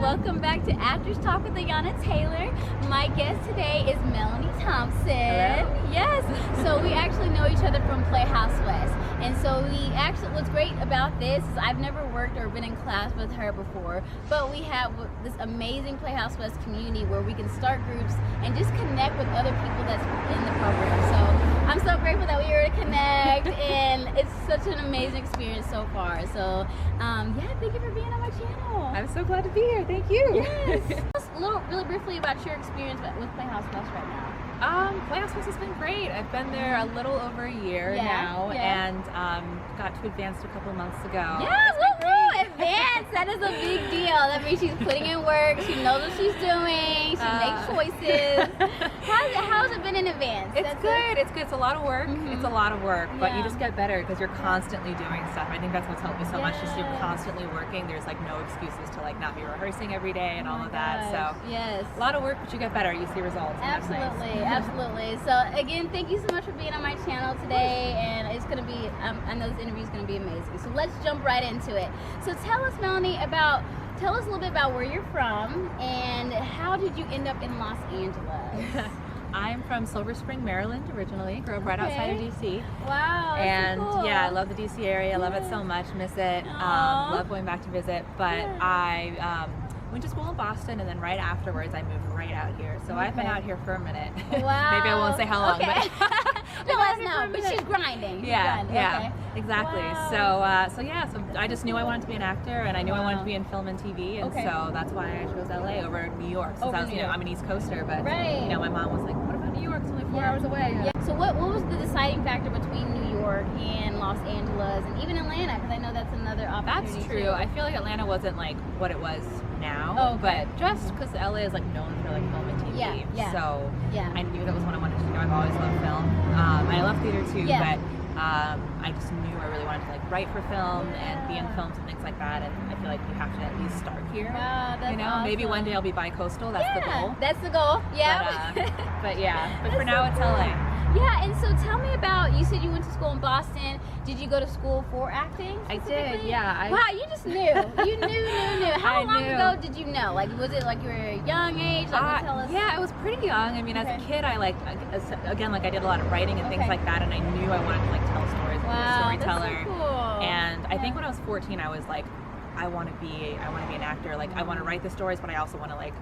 welcome back to Actors Talk with Ayanna Taylor. My guest today is Melanie Thompson. Hello. Yes. So we actually know each other from Playhouse West. And so what's great about this is I've never worked or been in class with her before, but we have this amazing Playhouse West community where we can start groups and just connect with other people that's in the program. So I'm so grateful that we were to connect and it's such an amazing experience so far. So yeah, thank you for being on my channel. I'm so glad to be here. Thank you. Yes. Tell us really briefly about your experience with Playhouse West right now. Playhouse West has been great. I've been there a little over a year now, and got to advance a couple months ago. Yeah, woo-woo! Advance! That is a big deal. That means she's putting in work. She knows what she's doing. She makes choices. How's it been in advance? It's good. It's good. It's a lot of work. It's a lot of work, but you just get better because you're constantly doing stuff. I think that's what's helped me so much. Just you're constantly working. There's like no excuses to like not be rehearsing every day and all of that. So yes, a lot of work, but you get better. You see results. Absolutely, absolutely. So again, thank you so much for being on my channel today, and it's gonna be. I know this interview is gonna be amazing. So let's jump right into it. So tell us, Melanie, tell us a little bit about where you're from and how did you end up in Los Angeles? I'm from Silver Spring, Maryland originally. Grew up right outside of DC. Wow, and so cool. Yeah, I love the DC area. I love it so much. Miss it. Love going back to visit. But I went to school in Boston, and then right afterwards I moved right out here. So I've been out here for a minute. Wow. Maybe I won't say how long. Okay. But no, let us know. But she's grinding. Yeah, Okay. exactly. Wow. So I just knew I wanted to be an actor, and I knew I wanted to be in film and TV, and so that's why I chose LA over New York. Since I'm an East Coaster, but my mom was like, "What about New York? It's only 4 hours away." Yeah. So what was the deciding factor between New York and Los Angeles, and even Atlanta? Because I know that's another opportunity. That's true. Too. I feel like Atlanta wasn't like what it was now, but just because LA is like known for like film and TV, so I knew that was what I wanted to do. I've always loved film, and I love theater too, but I just knew I really wanted to like write for film and be in films and things like that, and I feel like you have to at least start here. Wow, that's awesome. Maybe one day I'll be bi-coastal. That's the goal. That's the goal. Yeah. But for now it's LA. Yeah, and so tell me about, you said you went to school in Boston. Did you go to school for acting? I did, yeah. Wow, you just knew. You knew. How long ago did you know? Like, was it like you were a young age? Like, tell us. Yeah, I was pretty young. I mean, as a kid, I I did a lot of writing and things like that, and I knew I wanted to like tell stories and be a storyteller. That's so cool. And I think when I was 14, I was like, I want to be an actor. Like, I want to write the stories, but I also want to like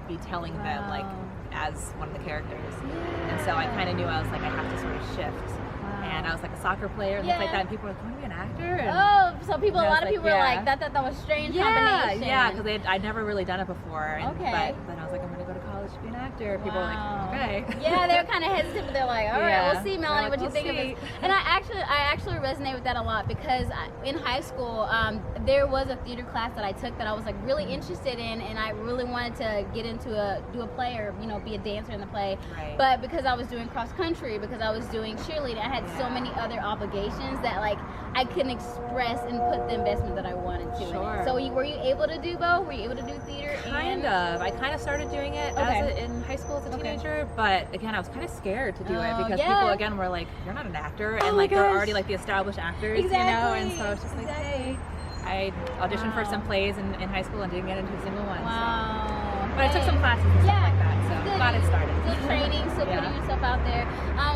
be telling them like as one of the characters. And so I kind of knew I was like, I have to sort of shift. And I was like a soccer player and things like that, and people were like, "Want to be an actor?" And so a lot of people were like, that was a strange combination. Yeah, because I'd never really done it before. And, but then I was like, I'm going to go to college to be an actor. People were like, okay. Yeah, they were kind of hesitant, but they're like, all right, we'll see, Melanie, what you think of this. And I actually resonate with that a lot because in high school, there was a theater class that I took that I was like really interested in, and I really wanted to get into do a play or be a dancer in the play. Right. But because I was doing cross country, because I was doing cheerleading, I had so many other obligations that like I couldn't express and put the investment that I wanted to. Sure. So were you able to do both? Were you able to do theater? Kind of. I kind of started doing it in high school as a teenager, but again, I was kind of scared to do it because people again were like, "You're not an actor," and like they're already like the established actors, and so it's just like, hey. I auditioned for some plays in high school and didn't get into a single one. Wow. So. But I took some classes and stuff like that, so glad it started. Still training, still putting yourself out there.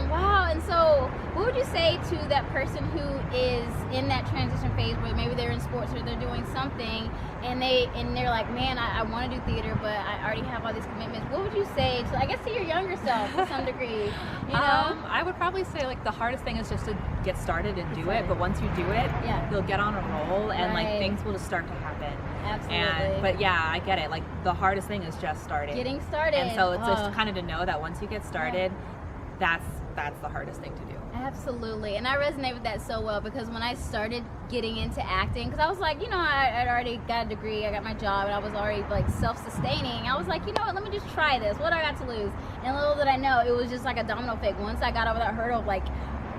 Wow, and so what would you say to that person who is in that transition phase where maybe they're in sports or they're doing something and they're like, man, I want to do theater, but I already have all these commitments. What would you say to, I guess, to your younger self to some degree? You know? I would probably say like the hardest thing is just to get started and do it, but once you do it, you'll get on a roll and like things will just start to happen. Absolutely. But yeah, I get it. Like the hardest thing is just starting. Getting started. And so it's just kind of to know that once you get started, that's the hardest thing to do. Absolutely. And I resonate with that so well because when I started getting into acting, because I was like, I'd already got a degree, I got my job, and I was already like self-sustaining. I was like, you know what, let me just try this. What do I got to lose? And little did I know, it was just like a domino effect. Once I got over that hurdle of like,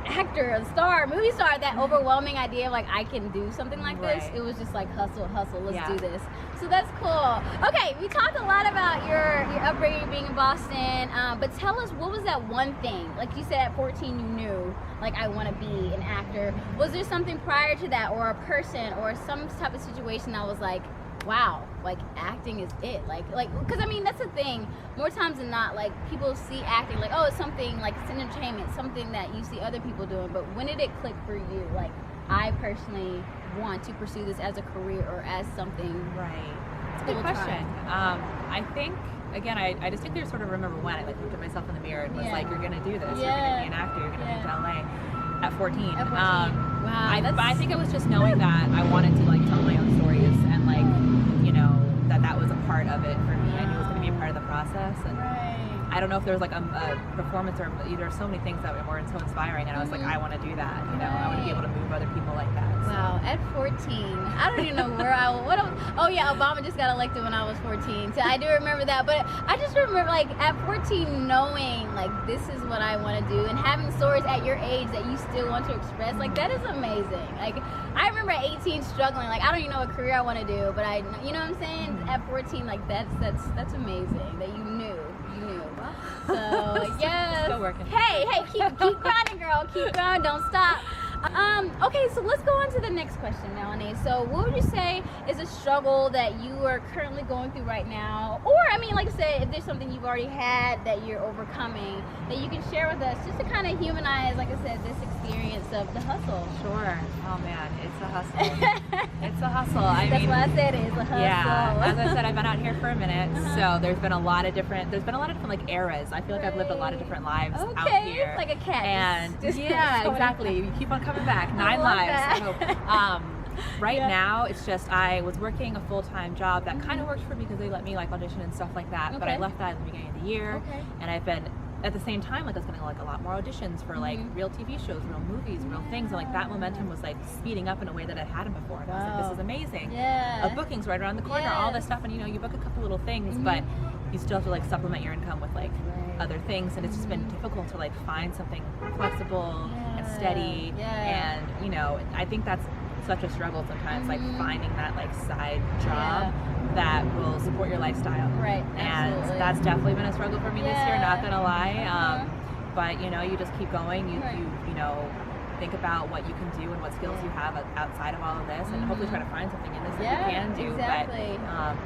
actor, a star, movie star, that overwhelming idea of like I can do something like this, it was just like hustle, let's do this. So that's cool. Okay, we talked a lot about your upbringing being in Boston, but tell us, what was that one thing, like you said at 14 you knew, like I want to be an actor. Was there something prior to that, or a person, or some type of situation that was like, wow, like acting is it, like because I mean that's the thing, more times than not, like people see acting like, oh, it's something like it's entertainment, something that you see other people doing, but when did it click for you, like I personally want to pursue this as a career or as something? Right, it's a good question. I think again, I distinctly sort of remember when I like looked at myself in the mirror and was like, you're gonna do this, you're gonna be an actor, you're gonna move to LA at 14. Wow, I think it was just knowing that I wanted to like tell my own stories, and like, you know, that was a part of it for me. I knew it was going to be a part of the process, and I don't know if there was like a performance or there so many things that were so inspiring, and I was like, I want to do that, you know, I want to be able to move other people like that. So. Wow, at 14, I don't even know where oh yeah, Obama just got elected when I was 14, so I do remember that, but I just remember like at 14 knowing like this is what I want to do, and having stories at your age that you still want to express, like that is amazing. Like I remember at 18 struggling, like I don't even know what career I want to do, but you know what I'm saying? At 14, like that's amazing that you knew. So yes. Still working. Hey, keep grinding, girl. Keep going. Don't stop. Okay, so let's go on to the next question, Melanie. So what would you say is a struggle that you are currently going through right now? Or, I mean, like I said, if there's something you've already had that you're overcoming that you can share with us just to kind of humanize, like I said, this experience of the hustle. Sure. Oh, man, it's a hustle. It's a hustle. That's why I said it's a hustle. Yeah. As I said, I've been out here for a minute, so there's been a lot of different like eras. I feel like I've lived a lot of different lives out here. Like a cat. And yeah, exactly. You keep on coming back. 9 lives. So, right now, it's just I was working a full-time job that kind of worked for me because they let me like audition and stuff like that. But I left that at the beginning of the year, and I've been at the same time like I was getting like a lot more auditions for like real TV shows, real movies, real things, and like that momentum was like speeding up in a way that I hadn't before. And I was like, this is amazing. A booking's right around the corner, all this stuff, and you know, you book a couple little things, but you still have to like supplement your income with like other things, and it's just been difficult to like find something flexible and steady, and you know, I think that's such a struggle sometimes, like finding that like side job that will support your lifestyle. Right. And that's definitely been a struggle for me this year, not gonna lie. But you know, you just keep going, you know, think about what you can do and what skills you have outside of all of this, and hopefully try to find something in this that you can do. Exactly. But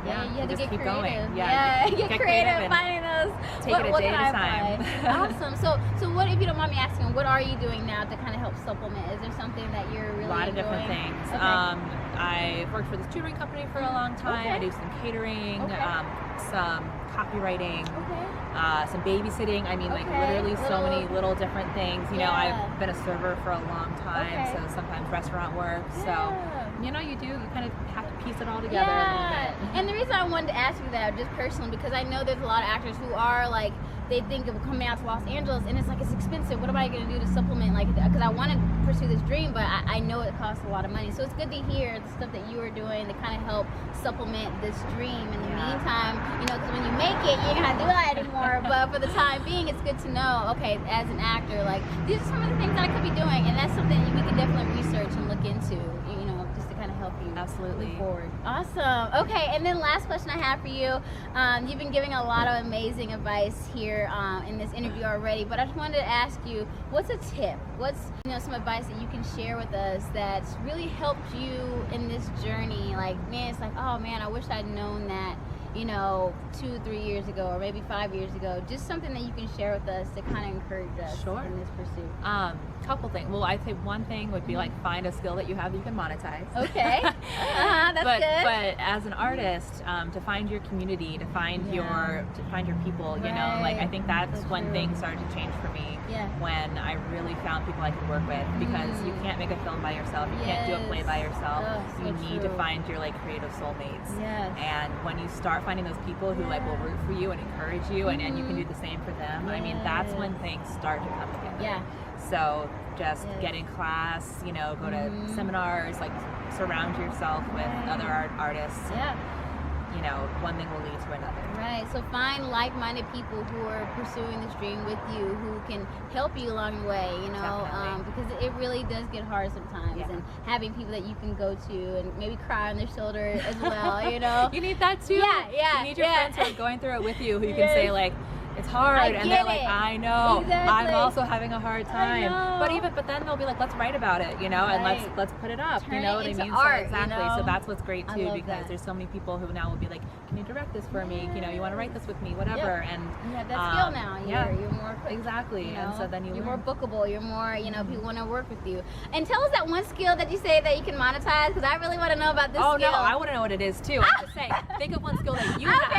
you have to get keep creative. Going. Get creative finding those. Take it a day at a time. Awesome. So what, if you don't mind me asking, what are you doing now to kind of help supplement? Is there something that you're really A lot of different things. I've worked for this tutoring company for a long time. I do some catering, some copywriting, some babysitting. I mean, like literally so many little different things. You know, I've been a server for a long time, so sometimes restaurant work. So, you know, you kind of have to piece it all together a little bit. And the reason I wanted to ask you that, just personally, because I know there's a lot of actors who are like, they think of coming out to Los Angeles and it's like, it's expensive. What am I going to do to supplement? Like, because I want to pursue this dream, but I know it costs a lot of money. So it's good to hear the stuff that you are doing to kind of help supplement this dream. In the meantime, you know, because when you make it, you ain't going to do that anymore. But for the time being, it's good to know, okay, as an actor, like, these are some of the things that I could be doing. And that's something we can definitely research and look into, you know, just to kind of help you move forward. Awesome. Okay, and then last question I have for you. You've been giving a lot of amazing advice here in this interview already, but I just wanted to ask you, what's a tip? What's, you know, some advice that you can share with us that's really helped you in this journey? Like, man, it's like, oh man, I wish I'd known that, you know, 2-3 years ago, or maybe 5 years ago. Just something that you can share with us to kind of encourage us in this pursuit. Couple things. Well, I'd say one thing would be like, find a skill that you have that you can monetize. Okay. That's good. But as an artist, to find your community, to find your people, you know, like I think that's when things started to change for me. When I really found people I could work with, because you can't make a film by yourself, you can't do a play by yourself. You need to find your like creative soulmates. And when you start finding those people who like will root for you and encourage you, and you can do the same for them, I mean, that's when things start to come together. So just get in class, you know, go to seminars, like surround yourself with other artists. You know, one thing will lead to another. Right. So find like-minded people who are pursuing this dream with you, who can help you along the way, you know, because it really does get hard sometimes. And having people that you can go to and maybe cry on their shoulder as well, you know. You need that too. You need your friends who are going through it with you, who you can say like, it's hard. And they're like, I know. Exactly. I'm also having a hard time. But then they'll be like, let's write about it, you know, and let's put it up. Turn you know it what into I mean? art, so exactly. You know? So that's what's great too, because that. there's so many people who now will be like, can you direct this for me? You know, you want to write this with me, whatever. And you have that skill now. You're more exactly. You know? And so then you're more bookable. You're more, you know, people want to work with you. And tell us that one skill that you say that you can monetize, because I really want to know about this skill. No, I want to know what it is too. I'm just saying, think of one skill that you have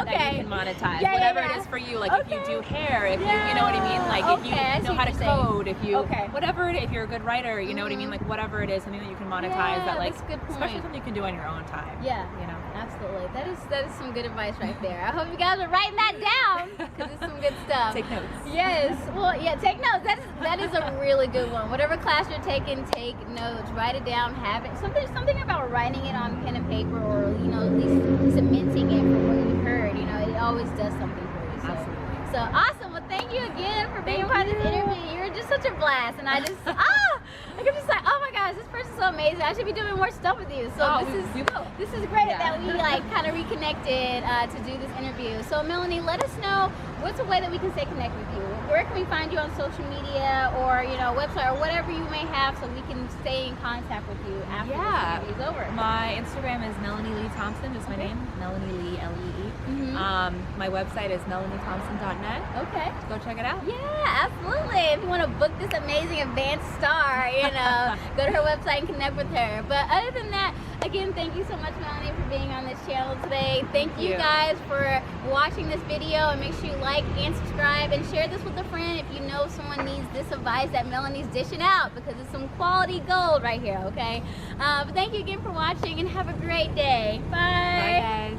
that you can monetize. Whatever it is for you. Like if you do hair, if you know what I mean? Like if you know how to code, if you whatever it is, if you're a good writer, you know what I mean? Like whatever it is, something that you can monetize that like especially something you can do on your own time. Yeah. You know? Absolutely. That is some good advice right there. I hope you guys are writing that down, because it's some good stuff. Take notes. Yes. Well, yeah, take notes. That is a really good one. Whatever class you're taking, take notes. Write it down. Have it. Something about writing it on pen and paper, or you know, at least cementing it from what you heard. You know, it always does something for you. So, absolutely. So awesome. Well, thank you again for being part of this interview. You're just such a blast, and I just I'm just like, oh my gosh, this person's so amazing. I should be doing more stuff with you. So this is great that we like kind of reconnected to do this interview. So Melanie, let us know what's a way that we can stay connected with you. Where can we find you on social media, or you know, website, or whatever you may have, so we can stay in contact with you after this interview is over. My Instagram is Melanie Lee Thompson, just my name, Melanie Lee, L-E-E. My website is melaniethompson.net. Okay. Go check it out. Yeah, absolutely. If you want to book this amazing advanced star, you know, go to her website and connect with her. But other than that, again, thank you so much, Melanie, for being on this channel today. Thank you guys for watching this video, and make sure you like and subscribe and share this with a friend if you know someone needs this advice that Melanie's dishing out, because it's some quality gold right here, okay? But thank you again for watching, and have a great day. Bye. Bye, guys.